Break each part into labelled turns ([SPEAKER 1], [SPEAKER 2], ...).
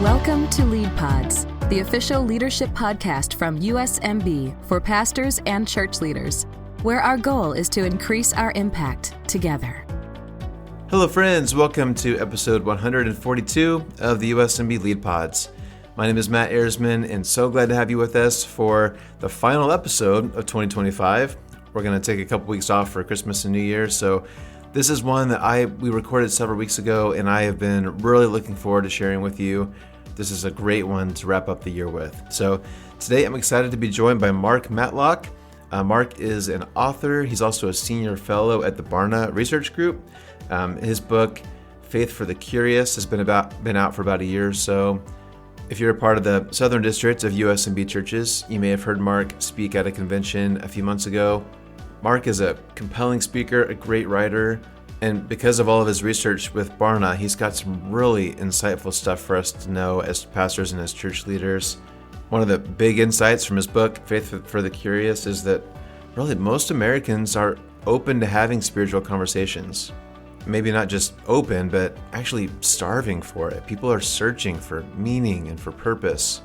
[SPEAKER 1] Welcome to Lead Pods, the official leadership podcast from USMB for pastors and church leaders, where our goal is to increase our impact together.
[SPEAKER 2] Hello friends, welcome to episode 142 of the USMB Lead Pods. My name is Matt Ersman and so glad to have you with us for the final episode of 2025. We're going to take a couple weeks off for Christmas and New Year, so this is one that we recorded several weeks ago and I have been really looking forward to sharing with you. This is a great one to wrap up the year with. So today I'm excited to be joined by Mark Matlock. Mark is an author. He's also a senior fellow at the Barna research group. His book, Faith for the Curious, has been out for about a year or so. If you're a part of the Southern District of USMB churches, you may have heard Mark speak at a convention a few months ago. Mark is a compelling speaker, a great writer, and because of all of his research with Barna, he's got some really insightful stuff for us to know as pastors and as church leaders. One of the big insights from his book, Faith for the Curious, is that really most Americans are open to having spiritual conversations. Maybe not just open, but actually starving for it. People are searching for meaning and for purpose.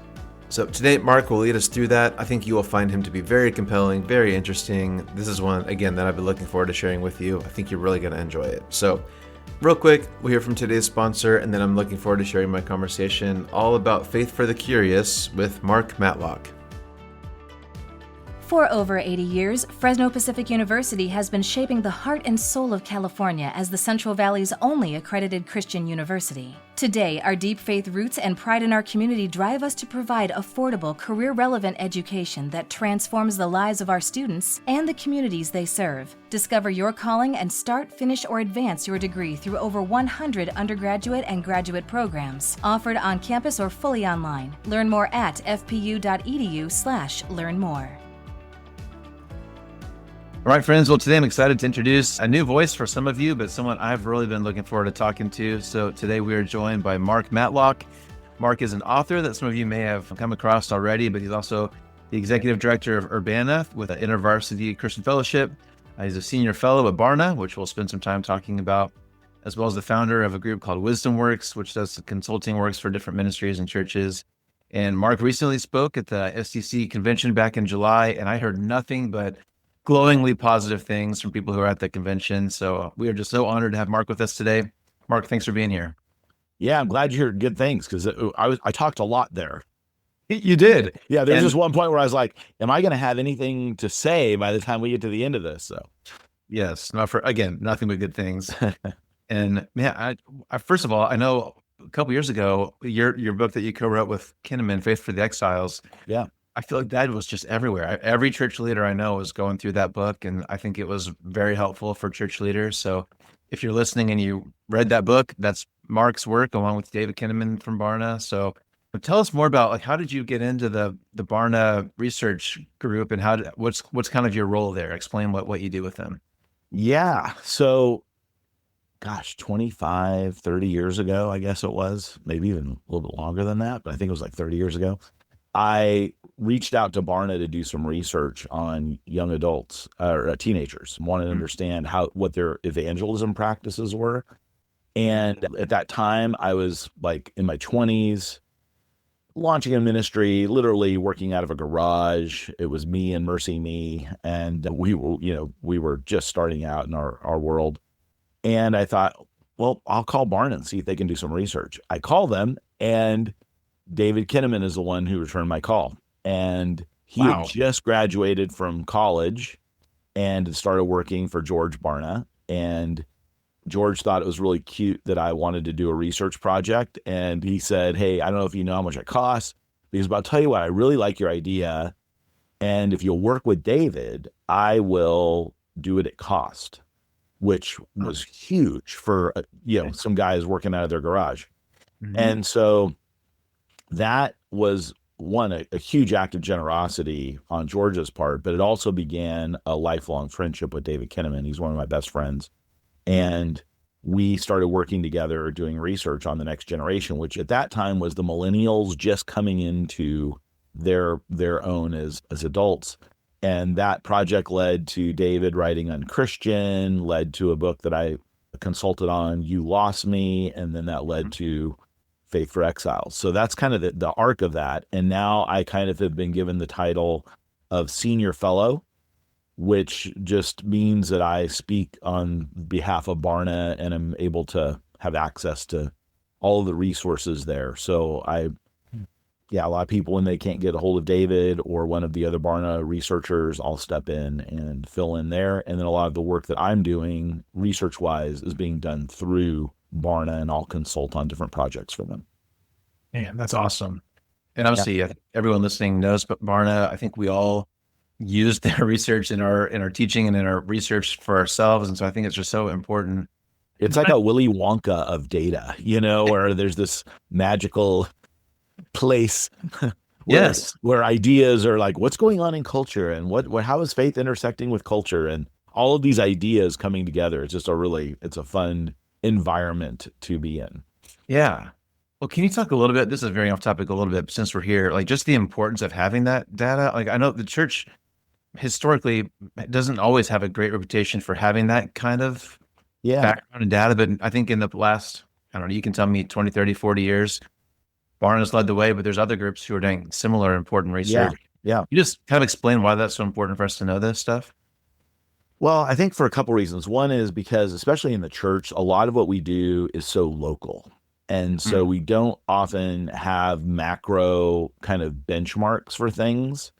[SPEAKER 2] So today, Mark will lead us through that. I think you will find him to be very compelling, very interesting. This is one, again, that I've been looking forward to sharing with you. I think you're really going to enjoy it. So real quick, we'll hear from today's sponsor, and then I'm looking forward to sharing my conversation all about Faith for the Curious with Mark Matlock.
[SPEAKER 1] For over 80 years, Fresno Pacific University has been shaping the heart and soul of California as the Central Valley's only accredited Christian university. Today, our deep faith roots and pride in our community drive us to provide affordable, career-relevant education that transforms the lives of our students and the communities they serve. Discover your calling and start, finish, or advance your degree through over 100 undergraduate and graduate programs offered on campus or fully online. Learn more at fpu.edu/learnmore.
[SPEAKER 2] All right, friends. Well, today I'm excited to introduce a new voice for some of you, but someone I've really been looking forward to talking to. So today we are joined by Mark Matlock. Mark is an author that some of you may have come across already, but he's also the executive director of Barna with an InterVarsity Christian Fellowship. He's a senior fellow at Barna, which we'll spend some time talking about, as well as the founder of a group called Wisdom Works, which does consulting works for different ministries and churches. And Mark recently spoke at the STC convention back in July, and I heard nothing but glowingly positive things from people who are at the convention. So we are just so honored to have Mark with us today. Mark, thanks for being here.
[SPEAKER 3] Yeah, I'm glad you heard good things because I talked a lot there.
[SPEAKER 2] You did.
[SPEAKER 3] Yeah, there's just one point where I was like, am I going to have anything to say by the time we get to the end of this? So
[SPEAKER 2] yes, nothing but good things. And man, I first of all, I know a couple years ago, your book that you co-wrote with Kinnaman, Faith for the Exiles.
[SPEAKER 3] Yeah.
[SPEAKER 2] I feel like that was just everywhere. Every church leader I know was going through that book, and I think it was very helpful for church leaders. So if you're listening and you read that book, that's Mark's work along with David Kinnaman from Barna. So tell us more about how did you get into the Barna research group, and what's kind of your role there? Explain what you do with them.
[SPEAKER 3] Yeah. So, 25, 30 years ago, I guess it was, maybe even a little bit longer than that, but I think it was like 30 years ago. I reached out to Barna to do some research on young adults or teenagers, wanted to understand what their evangelism practices were. And at that time, I was like in my 20s, launching a ministry, literally working out of a garage. It was me and Mercy Me, and we were just starting out in our world. And I thought, well, I'll call Barna and see if they can do some research. I call them, and David Kinnaman is the one who returned my call. And he had just graduated from college and started working for George Barna. And George thought it was really cute that I wanted to do a research project. And he said, hey, I don't know if you know how much it costs, because I'll tell you what, I really like your idea. And if you'll work with David, I will do it at cost, which was huge for, some guys working out of their garage. Mm-hmm. And so that was a huge act of generosity on George's part, but it also began a lifelong friendship with David Kinnaman. He's one of my best friends. And we started working together doing research on the next generation, which at that time was the millennials just coming into their own as adults. And that project led to David writing Unchurched, led to a book that I consulted on, You Lost Me, and then that led to Faith for Exiles. So that's kind of the arc of that. And now I kind of have been given the title of Senior Fellow, which just means that I speak on behalf of Barna and I'm able to have access to all of the resources there. So a lot of people, when they can't get a hold of David or one of the other Barna researchers, I'll step in and fill in there. And then a lot of the work that I'm doing research-wise is being done through Barna, and I'll consult on different projects for them.
[SPEAKER 4] Man, that's awesome. And obviously, everyone listening knows, but Barna, I think we all use their research in our teaching and in our research for ourselves. And so I think it's just so important.
[SPEAKER 3] It's like a Willy Wonka of data, where there's this magical place where ideas are like, what's going on in culture, and how is faith intersecting with culture, and all of these ideas coming together. It's just it's a fun environment to be in.
[SPEAKER 4] Yeah. Well, can you talk a little bit, this is very off topic a little bit, but since we're here, like just the importance of having that data? Like I know the church historically doesn't always have a great reputation for having that kind of background and data, but I think in the last, I don't know, you can tell me 20, 30, 40 years, Barna's led the way, but there's other groups who are doing similar important research.
[SPEAKER 3] Yeah.
[SPEAKER 4] You just kind of explain why that's so important for us to know this stuff?
[SPEAKER 3] Well, I think for a couple reasons. One is because, especially in the church, a lot of what we do is so local. And so we don't often have macro kind of benchmarks for things.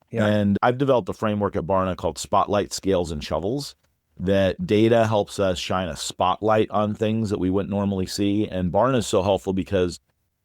[SPEAKER 3] Yeah. And I've developed a framework at Barna called Spotlight, Scales, and Shovels, that data helps us shine a spotlight on things that we wouldn't normally see. And Barna is so helpful because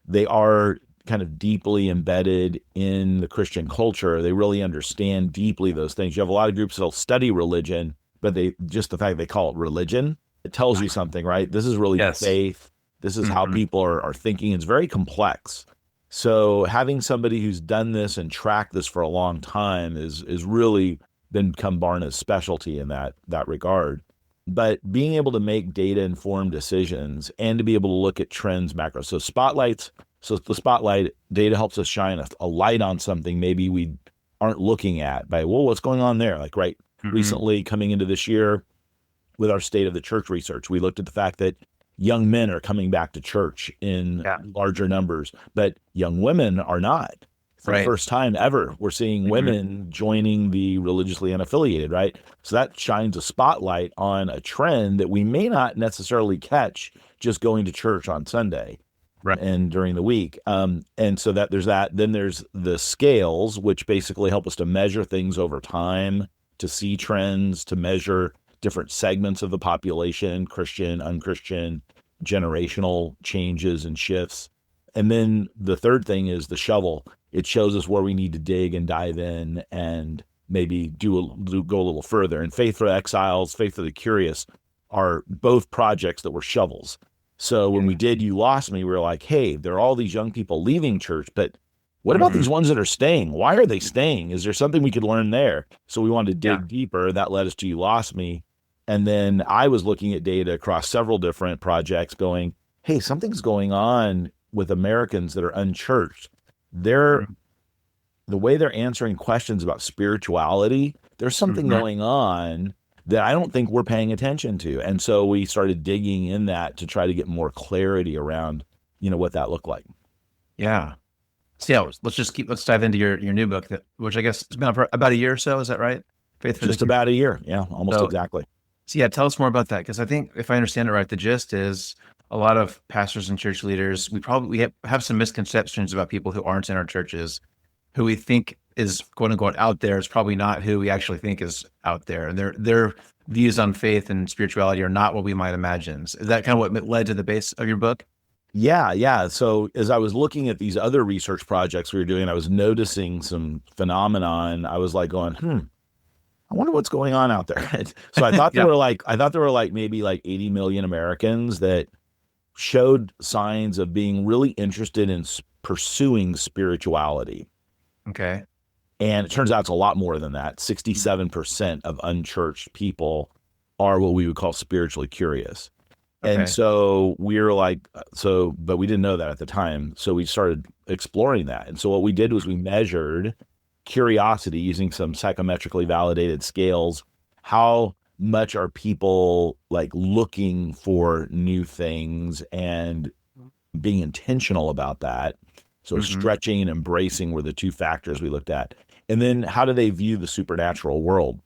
[SPEAKER 3] they are kind of deeply embedded in the Christian culture. They really understand deeply those things. You have a lot of groups that'll study religion, but just the fact they call it religion, it tells you something, right? This is really faith. This is how people are thinking. It's very complex. So having somebody who's done this and tracked this for a long time is really become Barna's specialty in that regard. But being able to make data-informed decisions and to be able to look at trends macro. So the spotlight data helps us shine a light on something maybe we aren't looking at by, what's going on there? Like recently coming into this year with our State of the Church research, we looked at the fact that young men are coming back to church in larger numbers, but young women are not. For the first time ever, we're seeing women joining the religiously unaffiliated, right? So that shines a spotlight on a trend that we may not necessarily catch just going to church on Sunday and during the week. And so that there's that. Then there's the scales, which basically help us to measure things over time, to see trends, to measure different segments of the population, Christian, unchristian, generational changes and shifts. And then the third thing is the shovel. It shows us where we need to dig and dive in and maybe go a little further. And Faith for Exiles, Faith for the Curious are both projects that were shovels. So when we did You Lost Me, we were like, hey, there are all these young people leaving church, but what about these ones that are staying? Why are they staying? Is there something we could learn there? So we wanted to dig deeper. That led us to You Lost Me. And then I was looking at data across several different projects going, hey, something's going on with Americans that are unchurched. The way they're answering questions about spirituality, there's something going on that I don't think we're paying attention to. And so we started digging in that to try to get more clarity around, what that looked like.
[SPEAKER 4] Yeah. So let's dive into your new book, which I guess has been about a year or so. Is that right?
[SPEAKER 3] Faith for about a year. Yeah, almost exactly.
[SPEAKER 4] So yeah, tell us more about that. Because I think if I understand it right, the gist is a lot of pastors and church leaders, we have some misconceptions about people who aren't in our churches, who we think is quote unquote out there is probably not who we actually think is out there. And their views on faith and spirituality are not what we might imagine. Is that kind of what led to the base of your book?
[SPEAKER 3] Yeah. So as I was looking at these other research projects we were doing, I was noticing some phenomenon. I was like going, I wonder what's going on out there. So I thought there were maybe 80 million Americans that showed signs of being really interested in pursuing spirituality.
[SPEAKER 4] Okay.
[SPEAKER 3] And it turns out it's a lot more than that. 67% of unchurched people are what we would call spiritually curious. Okay. And so we were but we didn't know that at the time. So we started exploring that. And so what we did was we measured curiosity using some psychometrically validated scales. How much are people looking for new things and being intentional about that. So
[SPEAKER 4] Mm-hmm.
[SPEAKER 3] stretching and embracing were the two factors we looked at. And then how do they view the supernatural world?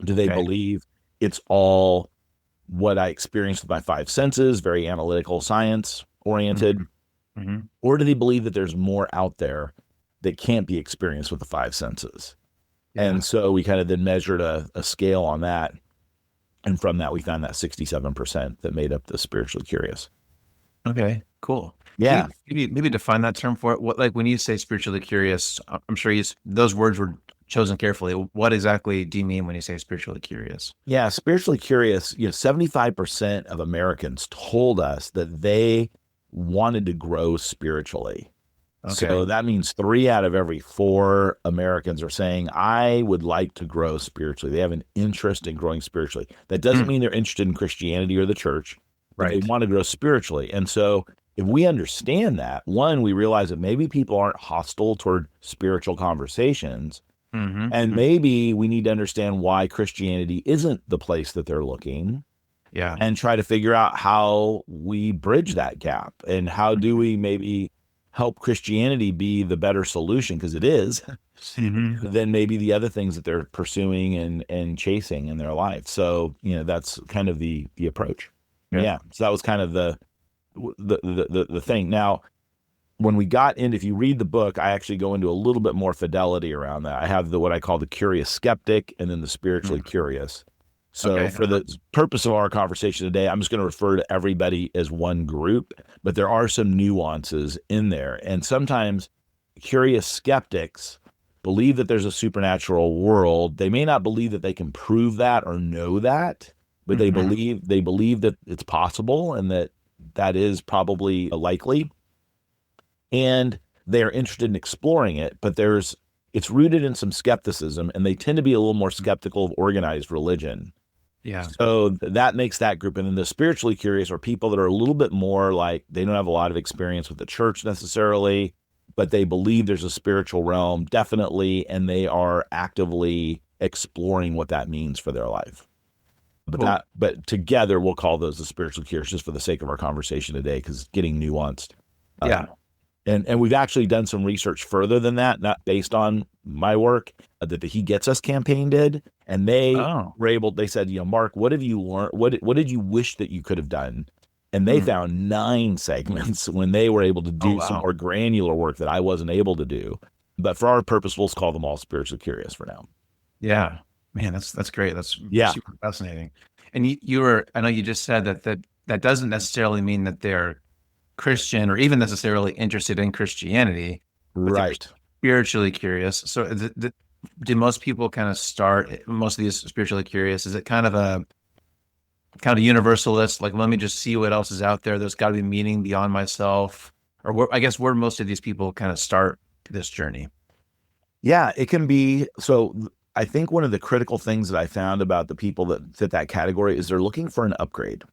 [SPEAKER 3] Do they
[SPEAKER 4] Okay.
[SPEAKER 3] believe it's all what I experienced with my five senses, very analytical, science oriented?
[SPEAKER 4] Mm-hmm.
[SPEAKER 3] Or do they believe that there's more out there that can't be experienced with the five senses?
[SPEAKER 4] Yeah.
[SPEAKER 3] And so we kind of then measured a scale on that. And from that, we found that 67% that made up the spiritually curious.
[SPEAKER 4] Okay, cool.
[SPEAKER 3] Yeah.
[SPEAKER 4] Can you maybe define that term for it? What, like when you say spiritually curious, I'm sure those words were chosen carefully. What exactly do you mean when you say spiritually curious?
[SPEAKER 3] Yeah. Spiritually curious, 75% of Americans told us that they wanted to grow spiritually.
[SPEAKER 4] Okay.
[SPEAKER 3] So that means 3 out of every 4 Americans are saying, I would like to grow spiritually. They have an interest in growing spiritually. That doesn't mean they're interested in Christianity or the church, but they
[SPEAKER 4] Right.
[SPEAKER 3] want to grow spiritually. And so if we understand that, one, we realize that maybe people aren't hostile toward spiritual conversations.
[SPEAKER 4] Mm-hmm.
[SPEAKER 3] And maybe we need to understand why Christianity isn't the place that they're looking,
[SPEAKER 4] Yeah.
[SPEAKER 3] and try to figure out how we bridge that gap, and how do we maybe help Christianity be the better solution, because it is,
[SPEAKER 4] Mm-hmm.
[SPEAKER 3] than maybe the other things that they're pursuing and chasing in their life. So, that's kind of the approach.
[SPEAKER 4] Yeah.
[SPEAKER 3] Yeah. So that was kind of the thing. Now, when we got into, if you read the book, I actually go into a little bit more fidelity around that. I have what I call the curious skeptic and then the spiritually curious. So
[SPEAKER 4] Okay.
[SPEAKER 3] for the purpose of our conversation today, I'm just going to refer to everybody as one group, but there are some nuances in there. And sometimes curious skeptics believe that there's a supernatural world. They may not believe that they can prove that or know that, but they believe that it's possible and that is probably likely. And they're interested in exploring it, but it's rooted in some skepticism, and they tend to be a little more skeptical of organized religion.
[SPEAKER 4] Yeah.
[SPEAKER 3] So that makes that group. And then the spiritually curious are people that are a little bit more like, they don't have a lot of experience with the church necessarily, but they believe there's a spiritual realm, definitely, and they are actively exploring what that means for their life. But together we'll call those the spiritual curious, just for the sake of our conversation today, because it's getting nuanced.
[SPEAKER 4] Yeah.
[SPEAKER 3] And we've actually done some research further than that, not based on my work, that the He Gets Us campaign did. And they they said, Mark, what have you learned? What did you wish that you could have done? And they found 9 segments when they were able to do some more granular work that I wasn't able to do. But for our purpose, we'll call them all spiritually curious for now.
[SPEAKER 4] Yeah. Man, that's great. That's
[SPEAKER 3] Yeah.
[SPEAKER 4] super fascinating. And I know you just said that doesn't necessarily mean that they're Christian or even necessarily interested in Christianity, but they're
[SPEAKER 3] Right.
[SPEAKER 4] spiritually curious. So do most people kind of start, most of these spiritually curious, is it kind of a universalist, like, let me just see what else is out there, there's got to be meaning beyond myself? Or where most of these people kind of start this journey?
[SPEAKER 3] Yeah, it can be. So I think one of the critical things that I found about the people that fit that category is they're looking for an upgrade.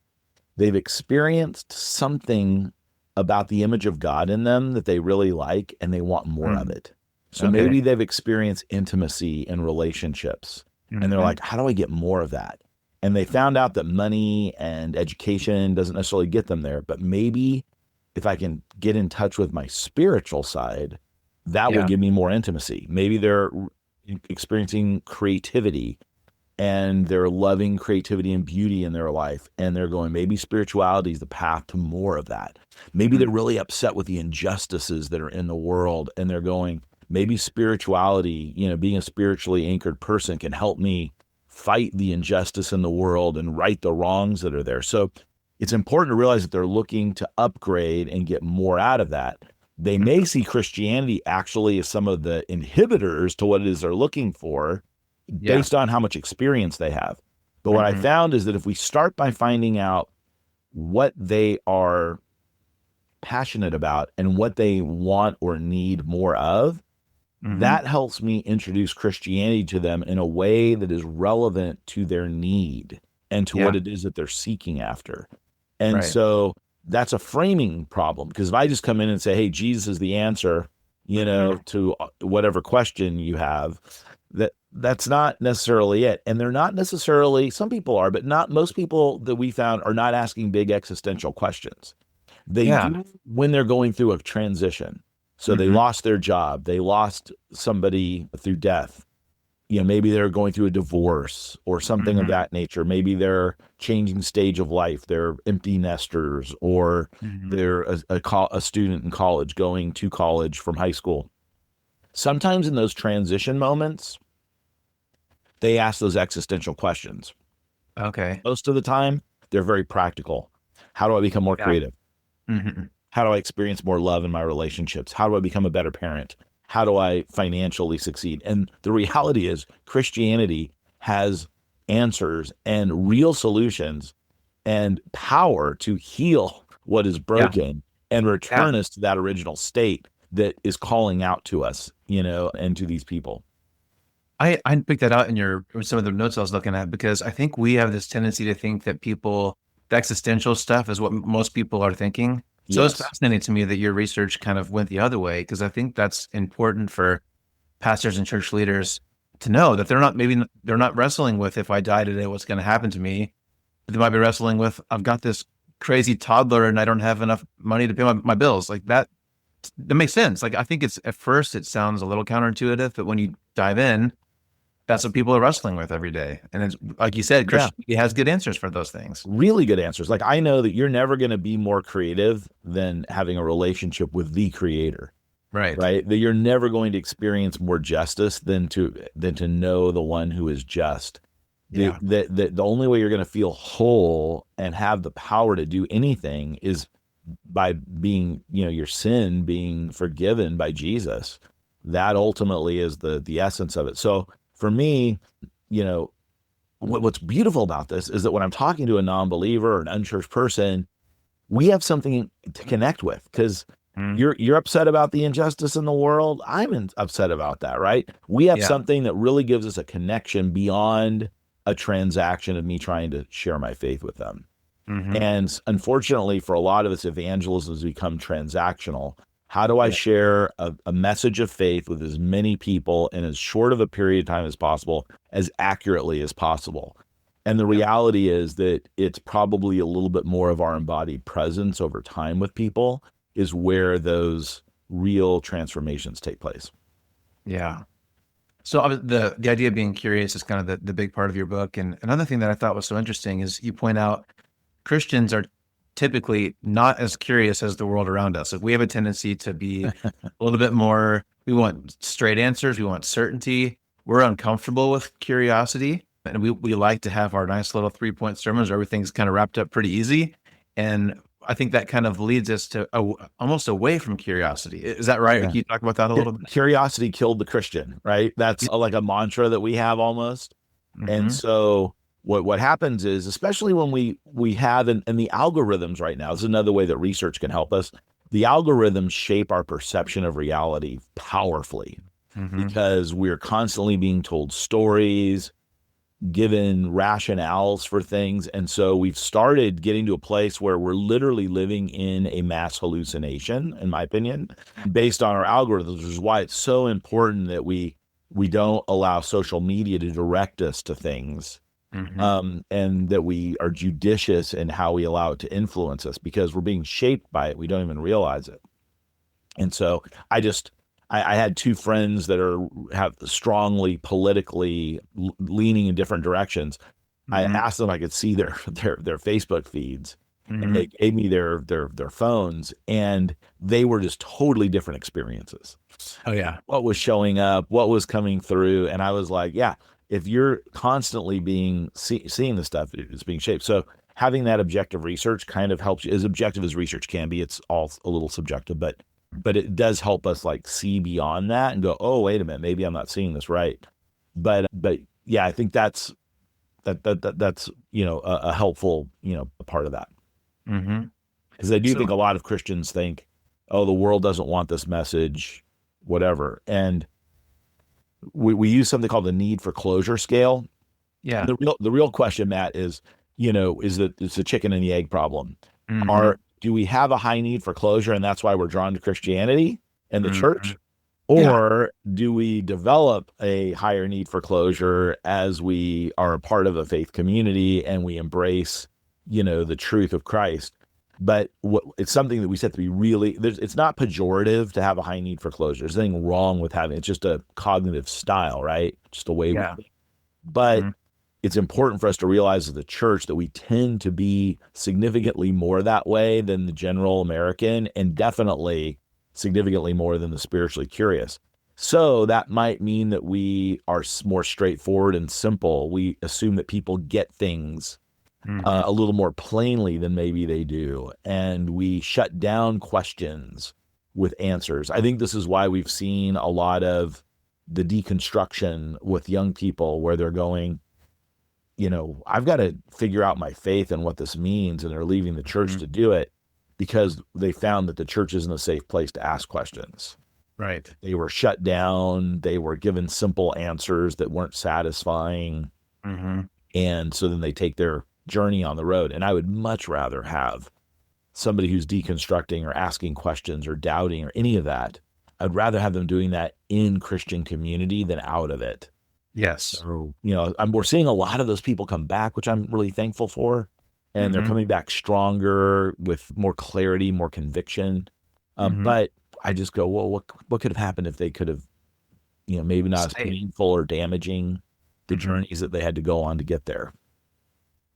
[SPEAKER 3] They've experienced something about the image of God in them that they really like, and they want more of it. So maybe they've experienced intimacy and relationships, and they're like, how do I get more of that? And they found out that money and education doesn't necessarily get them there, but maybe if I can get in touch with my spiritual side, that will give me more intimacy. Maybe they're experiencing creativity, and they're loving creativity and beauty in their life, and they're going, maybe spirituality is the path to more of that. Maybe they're really upset with the injustices that are in the world, and they're going, maybe spirituality, being a spiritually anchored person can help me fight the injustice in the world and right the wrongs that are there. So it's important to realize that they're looking to upgrade and get more out of that. They may see Christianity actually as some of the inhibitors to what it is they're looking for, based on how much experience they have. But what I found is that if we start by finding out what they are passionate about and what they want or need more of, that helps me introduce Christianity to them in a way that is relevant to their need and to what it is that they're seeking after. And so that's a framing problem, because if I just come in and say, hey, Jesus is the answer, to whatever question you have, that's not necessarily it. And they're not necessarily, some people are, but not most people that we found are not asking big existential questions. They
[SPEAKER 4] Yeah.
[SPEAKER 3] do when they're going through a transition. So they
[SPEAKER 4] Mhm.
[SPEAKER 3] lost their job, they lost somebody through death. Maybe they're going through a divorce or something of
[SPEAKER 4] Mhm.
[SPEAKER 3] that nature. Maybe they're changing stage of life. They're empty nesters, or
[SPEAKER 4] Mhm.
[SPEAKER 3] they're a student in college going to college from high school. Sometimes in those transition moments, they ask those existential questions.
[SPEAKER 4] Okay.
[SPEAKER 3] Most of the time, they're very practical. How do I become more
[SPEAKER 4] Yeah.
[SPEAKER 3] creative?
[SPEAKER 4] Mhm.
[SPEAKER 3] How do I experience more love in my relationships? How do I become a better parent? How do I financially succeed? And the reality is, Christianity has answers and real solutions and power to heal what is
[SPEAKER 4] Yeah.
[SPEAKER 3] broken and
[SPEAKER 4] Yeah.
[SPEAKER 3] return us to that original state that is calling out to us, and to these people.
[SPEAKER 4] I picked that out in some of the notes I was looking at, because I think we have this tendency to think that the existential stuff is what most people are thinking. So it's
[SPEAKER 3] Yes.
[SPEAKER 4] fascinating to me that your research kind of went the other way, because I think that's important for pastors and church leaders to know, that they're not wrestling with, if I die today, what's going to happen to me. They might be wrestling with, I've got this crazy toddler and I don't have enough money to pay my bills. Like that makes sense. Like, I think at first it sounds a little counterintuitive, but when you dive in, that's what people are wrestling with every day. And it's like you said,
[SPEAKER 3] Yeah.
[SPEAKER 4] Christianity has good answers for those things.
[SPEAKER 3] Really good answers. Like, I know that you're never going to be more creative than having a relationship with the creator,
[SPEAKER 4] Right.
[SPEAKER 3] right? That you're never going to experience more justice than to know the one who is just.
[SPEAKER 4] Yeah.
[SPEAKER 3] The only way you're going to feel whole and have the power to do anything is by being, your sin being forgiven by Jesus. That ultimately is the essence of it. So for me, what's beautiful about this is that when I'm talking to a non-believer or an unchurched person, we have something to connect with, because
[SPEAKER 4] Mm.
[SPEAKER 3] you're upset about the injustice in the world. I'm upset about that, right? We have
[SPEAKER 4] Yeah.
[SPEAKER 3] something that really gives us a connection beyond a transaction of me trying to share my faith with them.
[SPEAKER 4] Mhm.
[SPEAKER 3] And unfortunately, for a lot of us, evangelism has become transactional. How do I
[SPEAKER 4] Yeah.
[SPEAKER 3] share a message of faith with as many people in as short of a period of time as possible, as accurately as possible? And the reality is that it's probably a little bit more of our embodied presence over time with people is where those real transformations take place.
[SPEAKER 4] Yeah. So the idea of being curious is kind of the big part of your book. And another thing that I thought was so interesting is you point out Christians are typically not as curious as the world around us. Like, we have a tendency to be a little bit more, we want straight answers, we want certainty. We're uncomfortable with curiosity, and we like to have our nice little 3-point sermons where everything's kind of wrapped up pretty easy. And I think that kind of leads us to almost away from curiosity. Is that right?
[SPEAKER 3] Yeah.
[SPEAKER 4] Can you talk about that a little bit?
[SPEAKER 3] Curiosity killed the Christian, right? That's like a mantra that we have almost. And
[SPEAKER 4] Mhm.
[SPEAKER 3] so what happens is, especially when we have, and the algorithms right now, this is another way that research can help us. The algorithms shape our perception of reality powerfully,
[SPEAKER 4] Mhm.
[SPEAKER 3] because we're constantly being told stories, given rationales for things. And so we've started getting to a place where we're literally living in a mass hallucination, in my opinion, based on our algorithms, which is why it's so important that we don't allow social media to direct us to things, and that we are judicious in how we allow it to influence us, because we're being shaped by it. We don't even realize it. And so I had two friends that have strongly politically leaning in different directions. I
[SPEAKER 4] Mhm.
[SPEAKER 3] asked them if I could see their Facebook feeds, and
[SPEAKER 4] Mhm.
[SPEAKER 3] they gave me their phones, and they were just totally different experiences.
[SPEAKER 4] Oh yeah.
[SPEAKER 3] What was showing up, what was coming through, and I was like, yeah, if you're constantly seeing the stuff, it's being shaped. So having that objective research kind of helps you, as objective as research can be. It's all a little subjective, but it does help us like see beyond that and go, oh, wait a minute, maybe I'm not seeing this right. But yeah, I think that's a helpful part of that,
[SPEAKER 4] Mhm.
[SPEAKER 3] because I do
[SPEAKER 4] So
[SPEAKER 3] think a lot of Christians think, oh, the world doesn't want this message, whatever. And we use something called the need for closure scale.
[SPEAKER 4] yeah.
[SPEAKER 3] The real question, Matt, is, is that it's a chicken and the egg problem.
[SPEAKER 4] Mhm.
[SPEAKER 3] Do we have a high need for closure, and that's why we're drawn to Christianity and the church?
[SPEAKER 4] Mhm. Yeah.
[SPEAKER 3] Or do we develop a higher need for closure as we are a part of a faith community and we embrace, the truth of Christ? But it's something that we said to be really, it's not pejorative to have a high need for closure. There's nothing wrong with having, it's just a cognitive style, right? Just a way we think. But it's important for us to realize as a church that we tend to be significantly more that way than the general American, and definitely significantly more than the spiritually curious. So that might mean that we are more straightforward and simple. We assume that people get things a little more plainly than maybe they do. And we shut down questions with answers. I think this is why we've seen a lot of the deconstruction with young people where they're going, I've got to figure out my faith and what this means. And they're leaving the church to do it because they found that the church isn't a safe place to ask questions.
[SPEAKER 4] Right.
[SPEAKER 3] They were shut down. They were given simple answers that weren't satisfying. And so then they take their journey on the road. And I would much rather have somebody who's deconstructing or asking questions or doubting or any of that. I'd rather have them doing that in Christian community than out of it.
[SPEAKER 4] Yes.
[SPEAKER 3] So, we're seeing a lot of those people come back, which I'm really thankful for. And they're coming back stronger with more clarity, more conviction. But I just go, well, what could have happened if they could have, maybe not as painful or damaging the journeys that they had to go on to get there.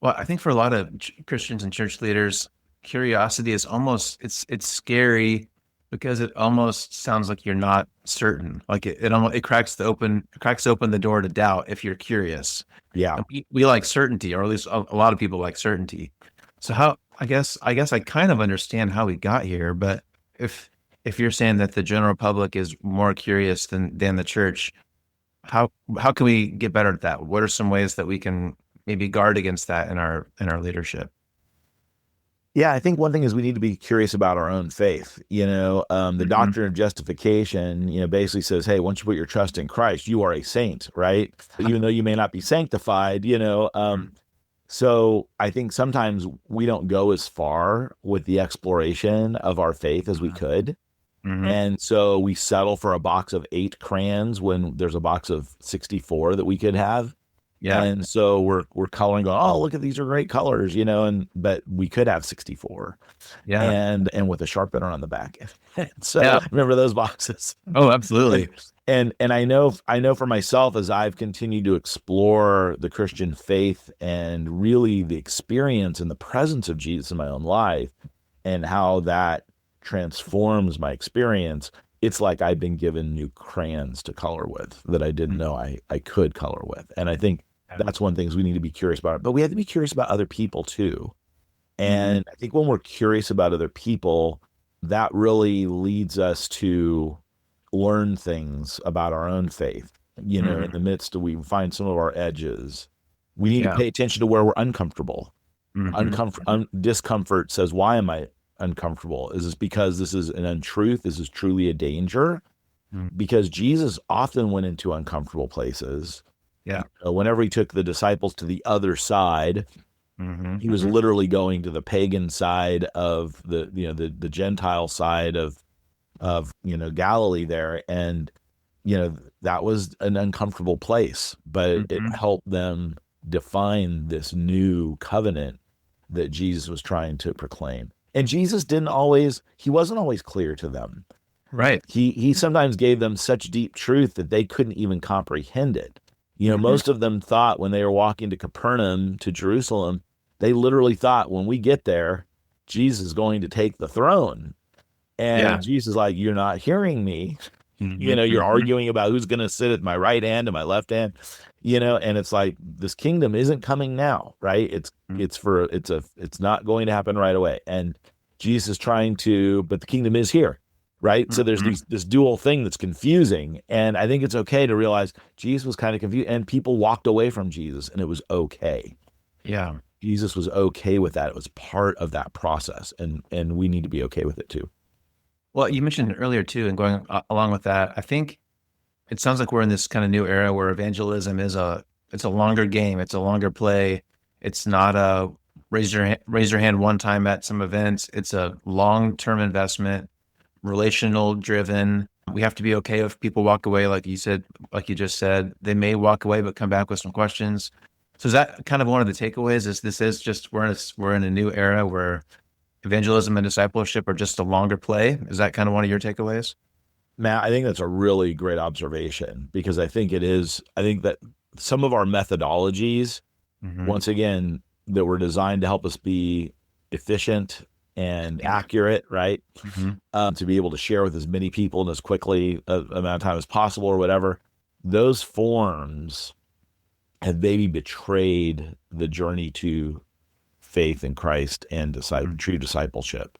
[SPEAKER 4] Well, I think for a lot of Christians and church leaders, curiosity is almost, it's scary because it almost sounds like you're not certain. Like it cracks open the door to doubt if you're curious.
[SPEAKER 3] Yeah.
[SPEAKER 4] We like certainty, or at least a lot of people like certainty. So I guess I kind of understand how we got here, but if you're saying that the general public is more curious than the church, how can we get better at that? What are some ways that we can maybe guard against that in our leadership?
[SPEAKER 3] Yeah, I think one thing is we need to be curious about our own faith. The doctrine of justification, basically says, hey, once you put your trust in Christ, you are a saint, right? Even though you may not be sanctified, So I think sometimes we don't go as far with the exploration of our faith as we could. And so we settle for a box of 8 crayons when there's a box of 64 that we could have. Yeah. And so we're coloring, going, oh, look at these are great colors, but we could have 64. Yeah. And with a sharpener on the back. So remember those boxes?
[SPEAKER 4] Oh, absolutely.
[SPEAKER 3] And I know for myself, as I've continued to explore the Christian faith and really the experience and the presence of Jesus in my own life and how that transforms my experience, it's like I've been given new crayons to color with that I didn't know I could color with. And I think that's one thing we need to be curious about. But we have to be curious about other people too. And I think when we're curious about other people, that really leads us to learn things about our own faith. In the midst of, we find some of our edges. We need to pay attention to where we're uncomfortable. Discomfort says, why am I uncomfortable? Is this because this is an untruth? Is this truly a danger? Because Jesus often went into uncomfortable places. Yeah. Whenever he took the disciples to the other side, he was literally going to the pagan side of the Gentile side of Galilee there. And, that was an uncomfortable place, but it helped them define this new covenant that Jesus was trying to proclaim. And Jesus wasn't always clear to them. Right. He sometimes gave them such deep truth that they couldn't even comprehend it. Most of them thought when they were walking to Capernaum, to Jerusalem, they literally thought when we get there, Jesus is going to take the throne. And Jesus is like, you're not hearing me. You're arguing about who's going to sit at my right hand and my left hand, and it's like, this kingdom isn't coming now, right? It's not going to happen right away. And Jesus is trying to, but the kingdom is here, right? So there's this dual thing that's confusing. And I think it's okay to realize Jesus was kind of confused and people walked away from Jesus and it was okay. Yeah. Jesus was okay with that. It was part of that process. And we need to be okay with it too.
[SPEAKER 4] Well, you mentioned it earlier too, and going along with that, I think it sounds like we're in this kind of new era where evangelism it's a longer game. It's a longer play. It's not a raise your hand one time at some events. It's a long-term investment, relational driven. We have to be okay if people walk away, like you just said, they may walk away, but come back with some questions. So is that kind of one of the takeaways? We're in a new era where evangelism and discipleship are just a longer play? Is that kind of one of your takeaways?
[SPEAKER 3] Matt, I think that's a really great observation because I think that some of our methodologies, once again, that were designed to help us be efficient and accurate, right? To be able to share with as many people in as quickly amount of time as possible or whatever, those forms have maybe betrayed the journey to faith in Christ and true discipleship.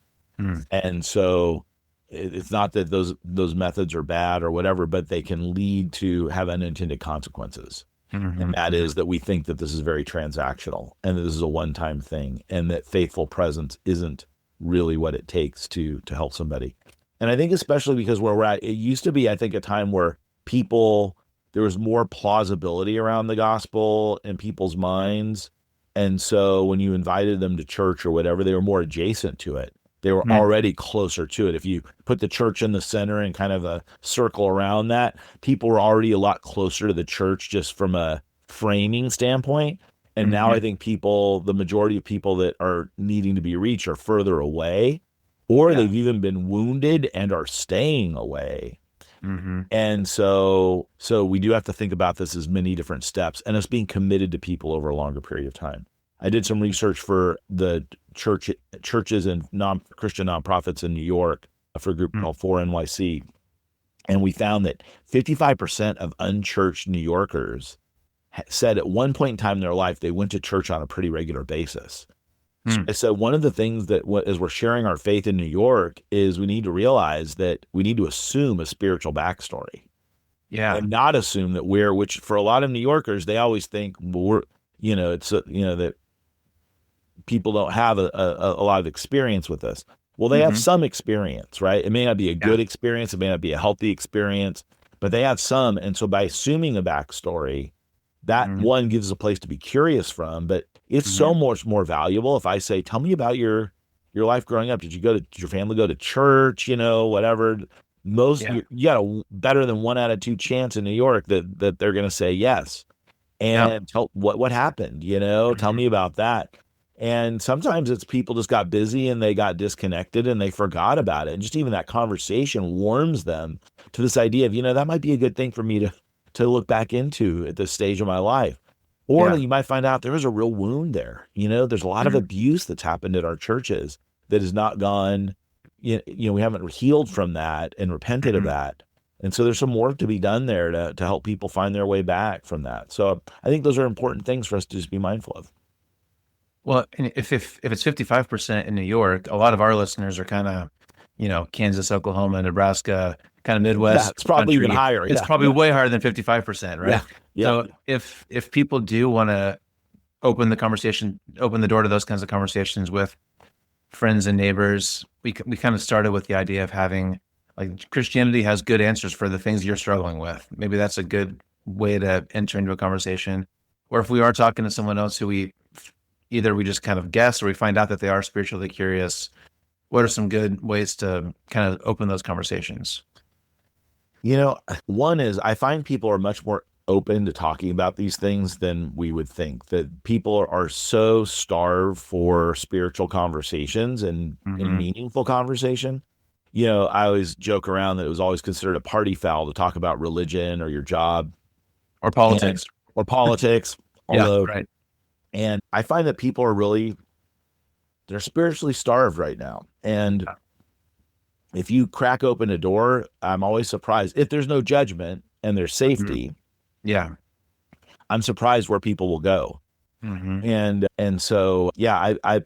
[SPEAKER 3] And so it's not that those methods are bad or whatever, but they can lead to have unintended consequences. And that is that we think that this is very transactional and that this is a one-time thing and that faithful presence isn't really what it takes to help somebody. And I think especially because where we're at, it used to be, I think, a time where there was more plausibility around the gospel in people's minds. And so when you invited them to church or whatever, they were more adjacent to it. They were already closer to it. If you put the church in the center and kind of a circle around that, people were already a lot closer to the church just from a framing standpoint. And now I think the majority of people that are needing to be reached are further away, or they've even been wounded and are staying away. And so we do have to think about this as many different steps and us being committed to people over a longer period of time. I did some research for the churches and Christian nonprofits in New York for a group called 4NYC. And we found that 55% of unchurched New Yorkers said at one point in time in their life, they went to church on a pretty regular basis. So one of the things that as we're sharing our faith in New York is we need to realize that we need to assume a spiritual backstory. And not assume that which for a lot of New Yorkers, they always think, that people don't have a lot of experience with this. Well, they have some experience, right? It may not be a good experience. It may not be a healthy experience, but they have some. And so by assuming a backstory, that one gives us a place to be curious from, but it's so much more valuable if I say, tell me about your life growing up. Did your family go to church, whatever? You got a better than 1 out of 2 chance in New York that they're going to say yes. And tell what happened, tell me about that. And sometimes it's people just got busy and they got disconnected and they forgot about it. And just even that conversation warms them to this idea of, that might be a good thing for me to look back into at this stage of my life. Or you might find out there was a real wound there. There's a lot of abuse that's happened at our churches that has not gone, we haven't healed from that and repented of that. And so there's some work to be done there to help people find their way back from that. So I think those are important things for us to just be mindful of.
[SPEAKER 4] Well, and if it's 55% in New York, a lot of our listeners are kind of, Kansas, Oklahoma, Nebraska, kind of Midwest.
[SPEAKER 3] Yeah, it's probably
[SPEAKER 4] country.
[SPEAKER 3] even higher.
[SPEAKER 4] It's probably way higher than 55%, right? So if people do want to open the door to those kinds of conversations with friends and neighbors, we kind of started with the idea of having, like, Christianity has good answers for the things you're struggling with. Maybe that's a good way to enter into a conversation. Or if we are talking to someone else who we just kind of guess or we find out that they are spiritually curious, what are some good ways to kind of open those conversations?
[SPEAKER 3] One is I find people are much more open to talking about these things than we would think, that people are so starved for spiritual conversations and meaningful conversation. I always joke around that it was always considered a party foul to talk about religion or your job
[SPEAKER 4] or politics
[SPEAKER 3] although,
[SPEAKER 4] right.
[SPEAKER 3] And I find that people are they're spiritually starved right now. And if you crack open a door, I'm always surprised if there's no judgment and there's safety. I'm surprised where people will go. And so, I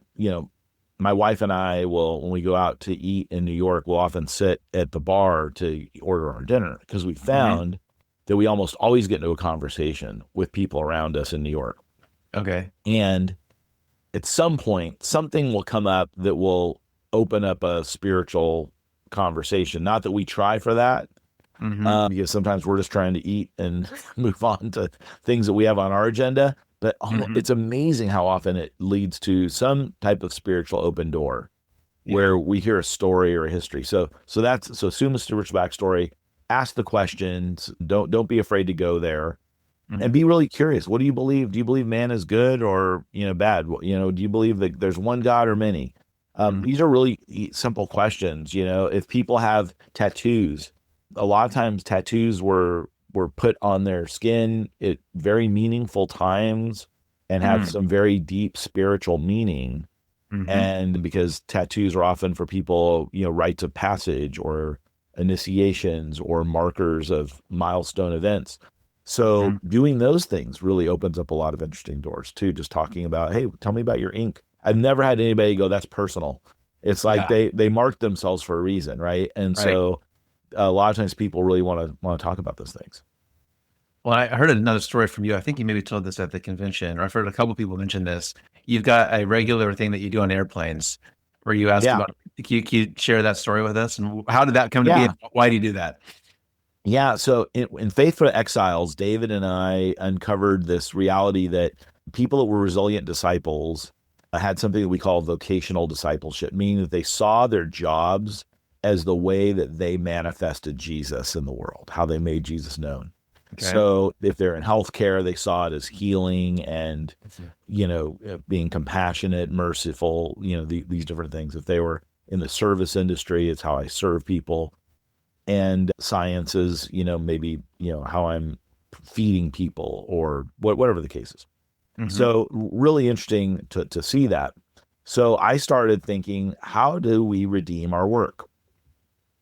[SPEAKER 3] my wife and I will, when we go out to eat in New York, we'll often sit at the bar to order our dinner because we found that we almost always get into a conversation with people around us in New York.
[SPEAKER 4] Okay.
[SPEAKER 3] And at some point, something will come up that will open up a spiritual conversation. Not that we try for that, because sometimes we're just trying to eat and move on to things that we have on our agenda. But it's amazing how often it leads to some type of spiritual open door where we hear a story or a history. So assume a spiritual backstory, ask the questions, don't be afraid to go there. And be really curious. What do you believe? Do you believe man is good or, bad? Do you believe that there's one God or many? These are really simple questions. If people have tattoos, a lot of times tattoos were put on their skin at very meaningful times and have some very deep spiritual meaning. And because tattoos are often for people, rites of passage or initiations or markers of milestone events. So doing those things really opens up a lot of interesting doors too. Just talking about, hey, tell me about your ink. I've never had anybody go, that's personal. It's like they mark themselves for a reason, right? And so a lot of times people really want to talk about those things.
[SPEAKER 4] Well, I heard another story from you. I think you maybe told this at the convention, or I've heard a couple people mention this. You've got a regular thing that you do on airplanes where you ask about, can you share that story with us? And how did that come to be? And why do you do that?
[SPEAKER 3] Yeah. So in Faith for Exiles, David and I uncovered this reality that people that were resilient disciples had something that we call vocational discipleship, meaning that they saw their jobs as the way that they manifested Jesus in the world, how they made Jesus known. Okay. So if they're in healthcare, they saw it as healing and, being compassionate, merciful, these different things. If they were in the service industry, it's how I serve people. And sciences, maybe, how I'm feeding people or whatever the case is. So really interesting to see that. So I started thinking, how do we redeem our work?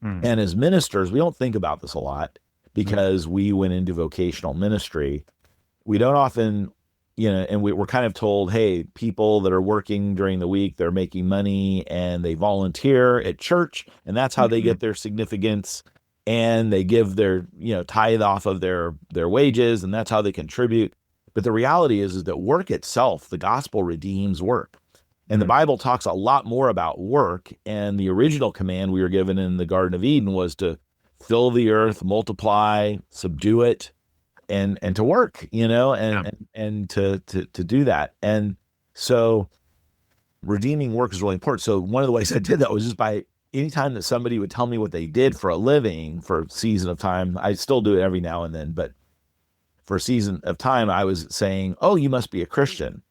[SPEAKER 3] And as ministers, we don't think about this a lot because we went into vocational ministry. We don't often, and we're kind of told, hey, people that are working during the week, they're making money and they volunteer at church, and that's how they get their significance. And they give their, tithe off of their wages, and that's how they contribute. But the reality is that work itself, the gospel redeems work. And the Bible talks a lot more about work. And the original command we were given in the Garden of Eden was to fill the earth, multiply, subdue it, and to work, and to do that. And so redeeming work is really important. So one of the ways I did that was just by anytime that somebody would tell me what they did for a living for a season of time, I still do it every now and then, but for a season of time, I was saying, oh, you must be a Christian.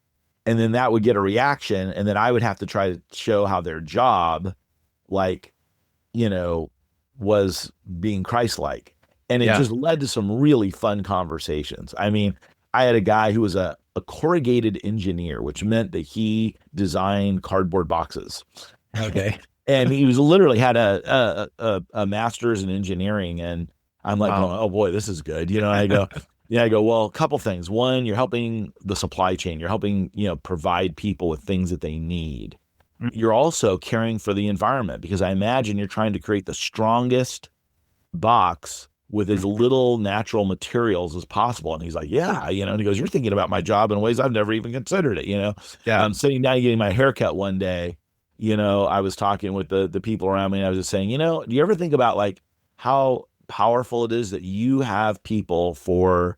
[SPEAKER 3] And then that would get a reaction. And then I would have to try to show how their job, was being Christ-like. And it just led to some really fun conversations. I mean, I had a guy who was a corrugated engineer, which meant that he designed cardboard boxes.
[SPEAKER 4] Okay.
[SPEAKER 3] And he was literally had a master's in engineering. And I'm like, oh boy, this is good. I go, well, a couple things. One, you're helping the supply chain. You're helping, provide people with things that they need. You're also caring for the environment, because I imagine you're trying to create the strongest box with as little natural materials as possible. And he's like, and he goes, you're thinking about my job in ways I've never even considered it, I'm sitting down getting my haircut one day, I was talking with the people around me, and I was just saying, do you ever think about like how powerful it is that you have people for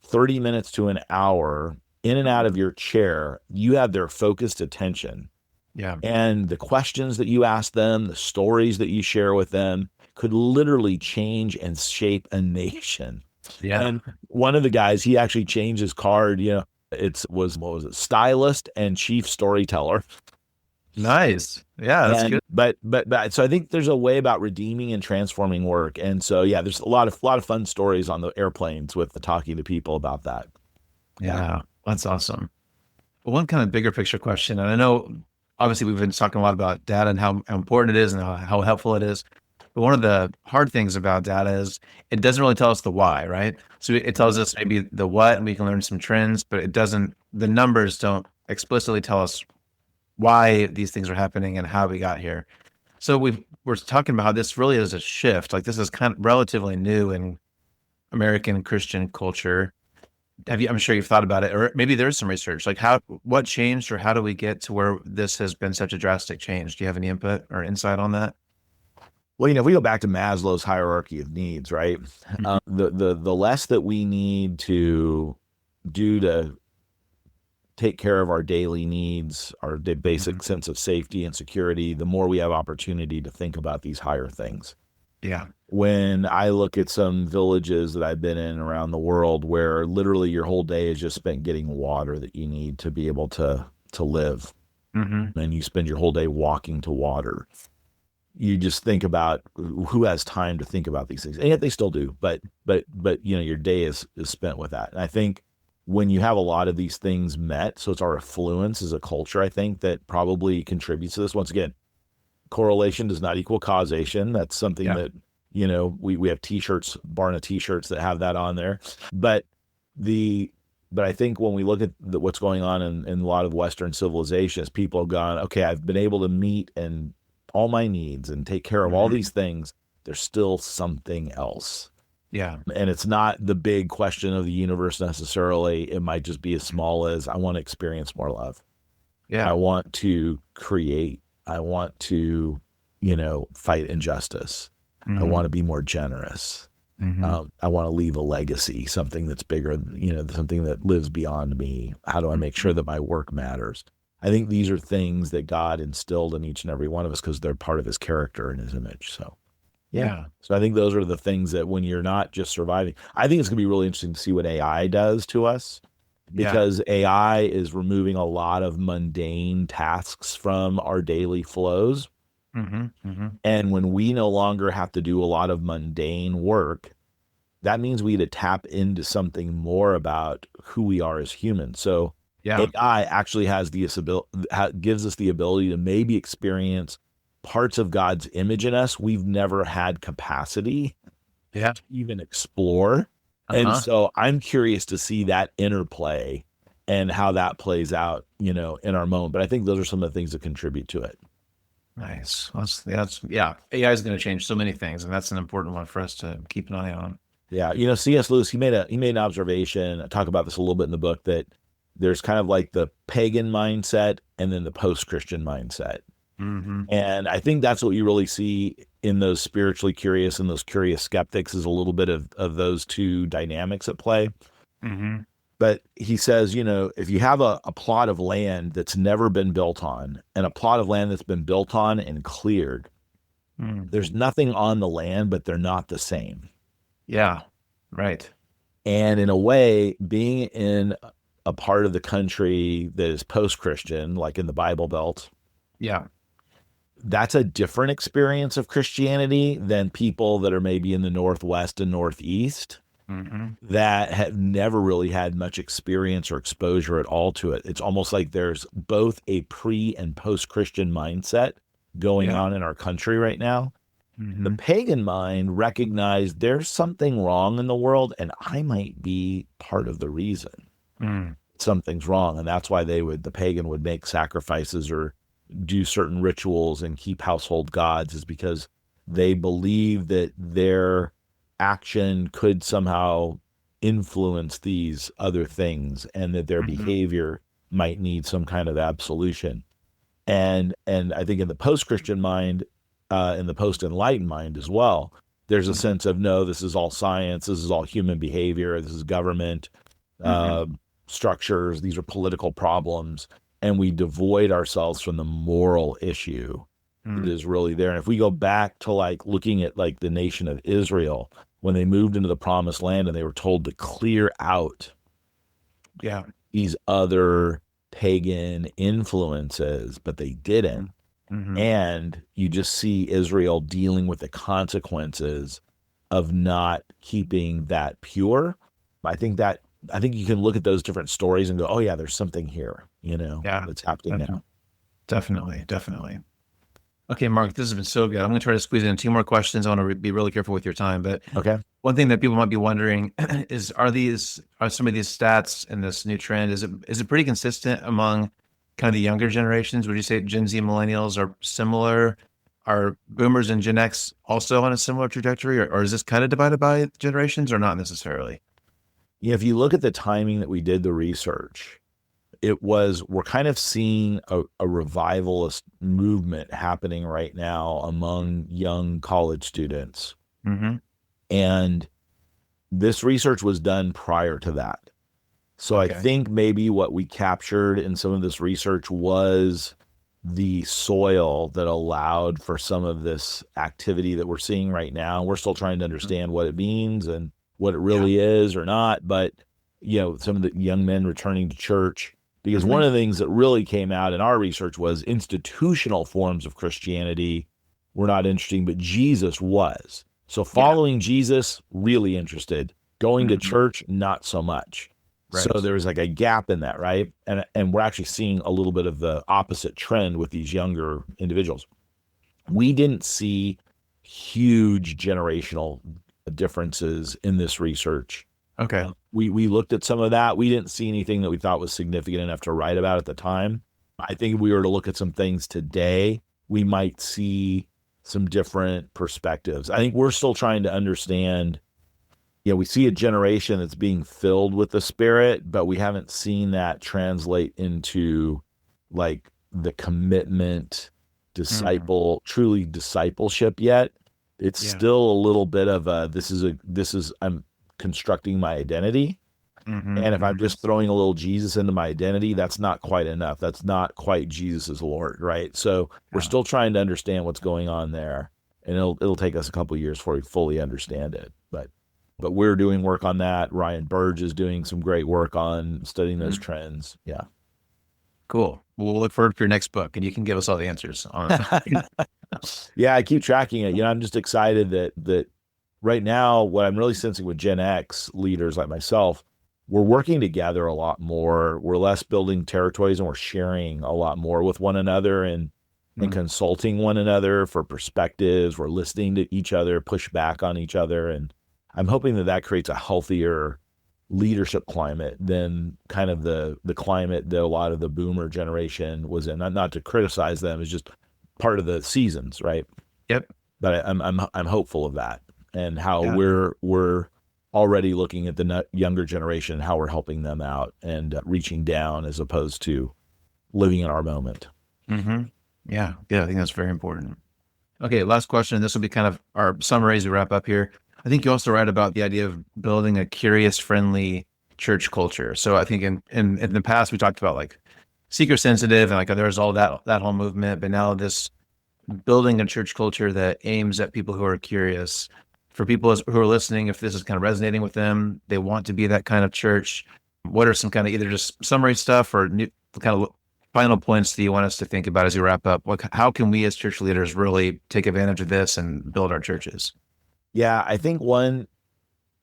[SPEAKER 3] 30 minutes to an hour in and out of your chair, you have their focused attention. Yeah. And the questions that you ask them, the stories that you share with them could literally change and shape a nation. Yeah. And one of the guys, he actually changed his card, what was it? Stylist and chief storyteller.
[SPEAKER 4] Nice. Yeah, that's good.
[SPEAKER 3] But so I think there's a way about redeeming and transforming work. And so, there's a lot of fun stories on the airplanes with the talking to people about that.
[SPEAKER 4] Yeah, that's awesome. Well, one kind of bigger picture question, and I know obviously we've been talking a lot about data and how important it is and how helpful it is. But one of the hard things about data is it doesn't really tell us the why, right? So it tells us maybe the what, and we can learn some trends, but the numbers don't explicitly tell us why these things are happening and how we got here. So we're talking about how this really is a shift. Like, this is kind of relatively new in American Christian culture. I'm sure you've thought about it, or maybe there's some research, like what changed, or how do we get to where this has been such a drastic change? Do you have any input or insight on that?
[SPEAKER 3] Well, if we go back to Maslow's hierarchy of needs, right? The less that we need to do to take care of our daily needs, our basic sense of safety and security, the more we have opportunity to think about these higher things. Yeah. When I look at some villages that I've been in around the world where literally your whole day is just spent getting water that you need to be able to live. and you spend your whole day walking to water. You just think about who has time to think about these things, and yet they still do. But your day is spent with that. And I think when you have a lot of these things met, so it's our affluence as a culture, I think that probably contributes to this. Once again, correlation does not equal causation. That's something that, we have t-shirts, Barna t-shirts that have that on there. But I think when we look at what's going on in a lot of Western civilizations, people have gone, okay, I've been able to meet and all my needs and take care of all these things. There's still something else.
[SPEAKER 4] Yeah.
[SPEAKER 3] And it's not the big question of the universe necessarily. It might just be as small as I want to experience more love.
[SPEAKER 4] Yeah.
[SPEAKER 3] I want to create. I want to, fight injustice. I want to be more generous. I want to leave a legacy, something that's bigger, something that lives beyond me. How do I make sure that my work matters? I think these are things that God instilled in each and every one of us because they're part of his character and his image. So, yeah. So I think those are the things that when you're not just surviving, I think it's going to be really interesting to see what AI does to us, because AI is removing a lot of mundane tasks from our daily flows. And when we no longer have to do a lot of mundane work, that means we need to tap into something more about who we are as humans. So AI actually has gives us the ability to maybe experience parts of God's image in us we've never had capacity to even explore. And so I'm curious to see that interplay and how that plays out, in our moment. But I think those are some of the things that contribute to it.
[SPEAKER 4] Nice. AI is going to change so many things, and that's an important one for us to keep an eye on.
[SPEAKER 3] Yeah. C.S. Lewis, he made an observation. I talk about this a little bit in the book, that there's kind of like the pagan mindset and then the post-Christian mindset. And I think that's what you really see in those spiritually curious and those curious skeptics, is a little bit of those two dynamics at play. But he says, if you have a plot of land that's never been built on and a plot of land that's been built on and cleared, there's nothing on the land, but they're not the same.
[SPEAKER 4] Yeah, right.
[SPEAKER 3] And in a way, being in a part of the country that is post-Christian, like in the Bible Belt, that's a different experience of Christianity than people that are maybe in the Northwest and Northeast that have never really had much experience or exposure at all to it. It's almost like there's both a pre and post-Christian mindset going on in our country right now. The pagan mind recognized there's something wrong in the world, and I might be part of the reason something's wrong. And that's why the pagan would make sacrifices or do certain rituals and keep household gods, is because they believe that their action could somehow influence these other things, and that their behavior might need some kind of absolution. And I think in the post-Christian mind, in the post-enlightened mind as well, there's a sense of, no, this is all science, this is all human behavior, this is government structures, these are political problems, and we devoid ourselves from the moral issue that is really there. And if we go back to looking at the nation of Israel, when they moved into the promised land and they were told to clear out these other pagan influences, but they didn't. And you just see Israel dealing with the consequences of not keeping that pure. I think you can look at those different stories and go, oh yeah, there's something here, that's happening now.
[SPEAKER 4] Definitely. Okay, Mark, this has been so good. I'm going to try to squeeze in 2 more questions. I want to be really careful with your time, but one thing that people might be wondering is, are some of these stats and this new trend, is it pretty consistent among kind of the younger generations? Would you say Gen Z, millennials are similar? Are boomers and Gen X also on a similar trajectory, or is this kind of divided by generations, or not necessarily?
[SPEAKER 3] Yeah, if you look at the timing that we did the research, we're kind of seeing a revivalist movement happening right now among young college students. And this research was done prior to that. So I think maybe what we captured in some of this research was the soil that allowed for some of this activity that we're seeing right now. We're still trying to understand what it means and what it really is or not. But, some of the young men returning to church, Because one of the things that really came out in our research was institutional forms of Christianity were not interesting, but Jesus was. So following Jesus, really interested. Going to church, not so much.
[SPEAKER 4] Right.
[SPEAKER 3] So there was like a gap in that, right? And we're actually seeing a little bit of the opposite trend with these younger individuals. We didn't see huge generational differences in this research.
[SPEAKER 4] Okay.
[SPEAKER 3] We looked at some of that. We didn't see anything that we thought was significant enough to write about at the time. I think if we were to look at some things today, we might see some different perspectives. I think we're still trying to understand, we see a generation that's being filled with the Spirit, but we haven't seen that translate into like the commitment, truly discipleship yet. It's still a little bit of I'm constructing my identity. And if I'm just throwing a little Jesus into my identity, that's not quite enough. That's not quite Jesus as Lord, right? So we're still trying to understand what's going on there. And it'll take us a couple of years before we fully understand it. But we're doing work on that. Ryan Burge is doing some great work on studying those trends. Yeah.
[SPEAKER 4] Cool. We'll look forward to your next book, and you can give us all the answers on it.
[SPEAKER 3] Yeah, I keep tracking it. I'm just excited that right now, what I'm really sensing with Gen X leaders like myself, we're working together a lot more. We're less building territories, and we're sharing a lot more with one another and consulting one another for perspectives. We're listening to each other, push back on each other. And I'm hoping that creates a healthier leadership climate than kind of the climate that a lot of the boomer generation was in. Not to criticize them, it's just part of the seasons, right?
[SPEAKER 4] Yep.
[SPEAKER 3] But I'm hopeful of that, and how we're already looking at the younger generation, how we're helping them out and reaching down as opposed to living in our moment.
[SPEAKER 4] Yeah, I think that's very important. Okay, last question. This will be kind of our summary as we wrap up here. I think you also write about the idea of building a curious, friendly church culture. So I think in the past we talked about like seeker sensitive and like there's all that whole movement, but now this building a church culture that aims at people who are curious. For people who are listening, if this is kind of resonating with them, they want to be that kind of church. What are some kind of either just summary stuff or new kind of final points that you want us to think about as you wrap up? How can we as church leaders really take advantage of this and build our churches?
[SPEAKER 3] Yeah, I think one,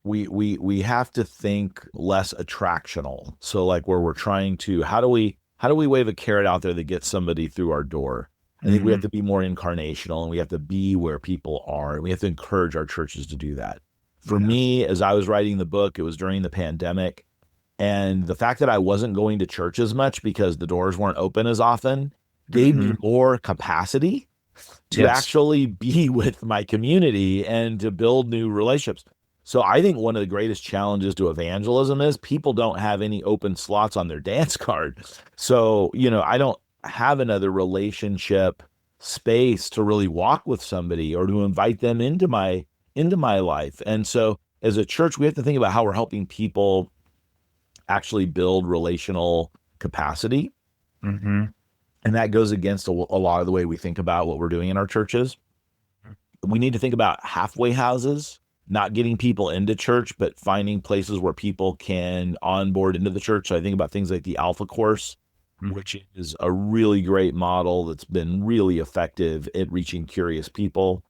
[SPEAKER 3] we have to think less attractional. So like where we're trying to, how do we wave a carrot out there that gets somebody through our door? I think we have to be more incarnational, and we have to be where people are. And we have to encourage our churches to do that. For me, as I was writing the book, it was during the pandemic. And the fact that I wasn't going to church as much because the doors weren't open as often gave me more capacity to actually be with my community and to build new relationships. So I think one of the greatest challenges to evangelism is people don't have any open slots on their dance card. So, I don't have another relationship space to really walk with somebody or to invite them into my life. And so as a church, we have to think about how we're helping people actually build relational capacity. And that goes against a lot of the way we think about what we're doing in our churches. We need to think about halfway houses, not getting people into church, but finding places where people can onboard into the church. So I think about things like the Alpha Course, which is a really great model that's been really effective at reaching curious people.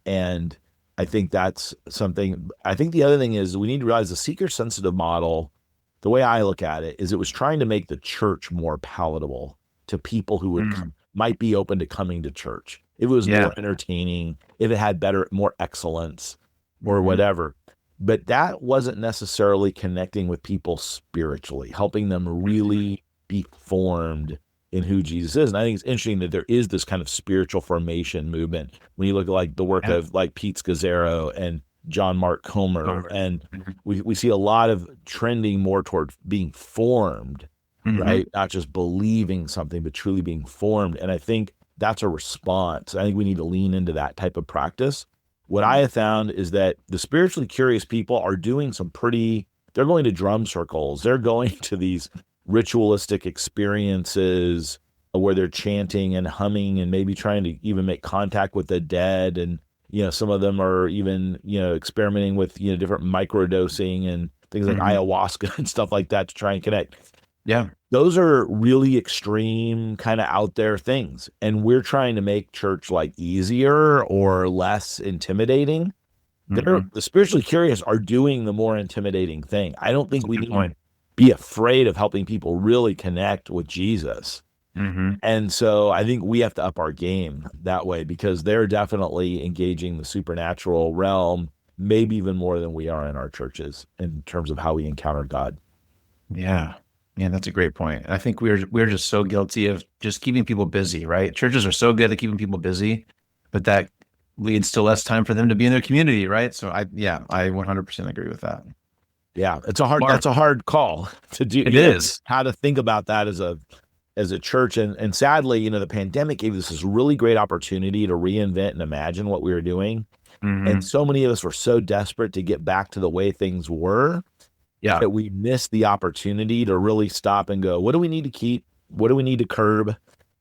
[SPEAKER 3] And I think that's something. I think the other thing is we need to realize the seeker-sensitive model, the way I look at it, is it was trying to make the church more palatable to people who would might be open to coming to church. If it was more entertaining, if it had more excellence or whatever. But that wasn't necessarily connecting with people spiritually, helping them really be formed in who Jesus is. And I think it's interesting that there is this kind of spiritual formation movement when you look at like the work of like Pete Scazzaro and John Mark Comer. And we see a lot of trending more toward being formed, right? Not just believing something, but truly being formed. And I think that's a response. I think we need to lean into that type of practice. What I have found is that the spiritually curious people are doing they're going to drum circles. They're going to these ritualistic experiences where they're chanting and humming and maybe trying to even make contact with the dead. And, some of them are even, experimenting with, different microdosing and things like ayahuasca and stuff like that to try and connect.
[SPEAKER 4] Yeah.
[SPEAKER 3] Those are really extreme, kind of out there things. And we're trying to make church like easier or less intimidating. The spiritually curious are doing the more intimidating thing. I don't think we need to be afraid of helping people really connect with Jesus. And so I think we have to up our game that way, because they're definitely engaging the supernatural realm, maybe even more than we are in our churches in terms of how we encounter God.
[SPEAKER 4] Yeah. Yeah, that's a great point. I think we're just so guilty of just keeping people busy, right? Churches are so good at keeping people busy, but that leads to less time for them to be in their community, right? So I 100% agree with that.
[SPEAKER 3] Yeah, that's a hard call to do.
[SPEAKER 4] It is.
[SPEAKER 3] How to think about that as a church. And sadly, the pandemic gave us this really great opportunity to reinvent and imagine what we were doing. And so many of us were so desperate to get back to the way things were that we missed the opportunity to really stop and go, what do we need to keep? What do we need to curb,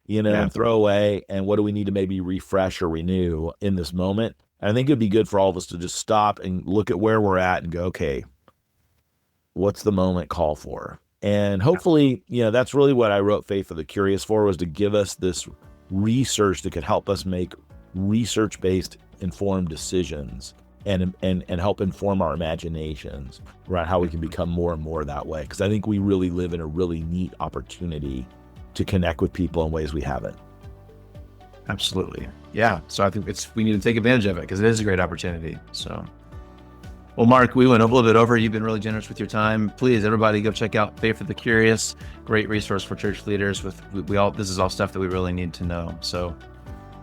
[SPEAKER 3] and throw away? And what do we need to maybe refresh or renew in this moment? And I think it'd be good for all of us to just stop and look at where we're at and go, okay, what's the moment call for? And hopefully, that's really what I wrote Faith for the Curious for, was to give us this research that could help us make research-based informed decisions and help inform our imaginations around how we can become more and more that way. Because I think we really live in a really neat opportunity to connect with people in ways we haven't.
[SPEAKER 4] Absolutely. Yeah. So I think we need to take advantage of it, because it is a great opportunity. So, well, Mark, we went a little bit over. You've been really generous with your time. Please, everybody, go check out Faith for the Curious. Great resource for church leaders. This is all stuff that we really need to know. So,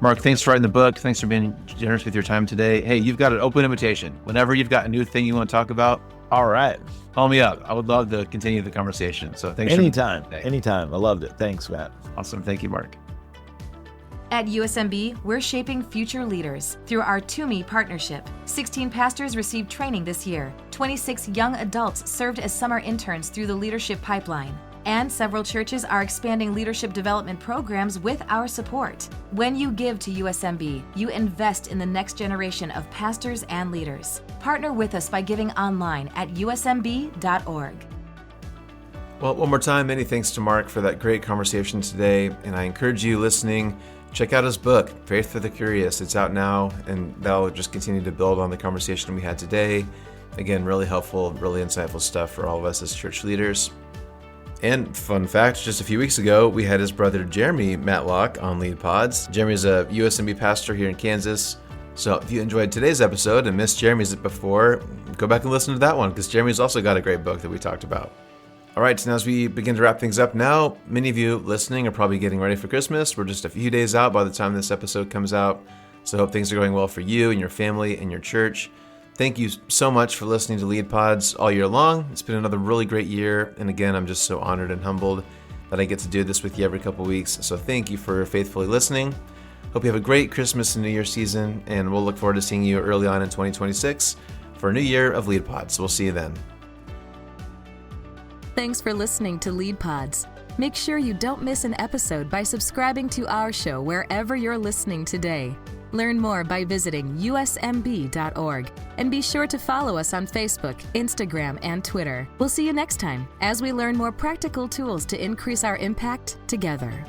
[SPEAKER 4] Mark, thanks for writing the book. Thanks for being generous with your time today. Hey, you've got an open invitation. Whenever you've got a new thing you want to talk about,
[SPEAKER 3] all right,
[SPEAKER 4] call me up. I would love to continue the conversation. So thanks.
[SPEAKER 3] Anytime. I loved it. Thanks, Matt.
[SPEAKER 4] Awesome. Thank you, Mark.
[SPEAKER 1] At USMB, we're shaping future leaders through our To Me partnership. 16 pastors received training this year. 26 young adults served as summer interns through the leadership pipeline. And several churches are expanding leadership development programs with our support. When you give to USMB, you invest in the next generation of pastors and leaders. Partner with us by giving online at usmb.org.
[SPEAKER 2] Well, one more time, many thanks to Mark for that great conversation today. And I encourage you listening, check out his book, Faith for the Curious. It's out now, and that'll just continue to build on the conversation we had today. Again, really helpful, really insightful stuff for all of us as church leaders. And fun fact, just a few weeks ago, we had his brother Jeremy Matlock on Lead Pods. Jeremy's a USMB pastor here in Kansas. So if you enjoyed today's episode and missed Jeremy's before, go back and listen to that one, because Jeremy's also got a great book that we talked about. All right, so now as we begin to wrap things up now, many of you listening are probably getting ready for Christmas. We're just a few days out by the time this episode comes out. So I hope things are going well for you and your family and your church. Thank you so much for listening to Lead Pods all year long. It's been another really great year. And again, I'm just so honored and humbled that I get to do this with you every couple weeks. So thank you for faithfully listening. Hope you have a great Christmas and New Year season. And we'll look forward to seeing you early on in 2026 for a new year of Lead Pods. We'll see you then.
[SPEAKER 1] Thanks for listening to Lead Pods. Make sure you don't miss an episode by subscribing to our show wherever you're listening today. Learn more by visiting usmb.org, and be sure to follow us on Facebook, Instagram, and Twitter. We'll see you next time as we learn more practical tools to increase our impact together.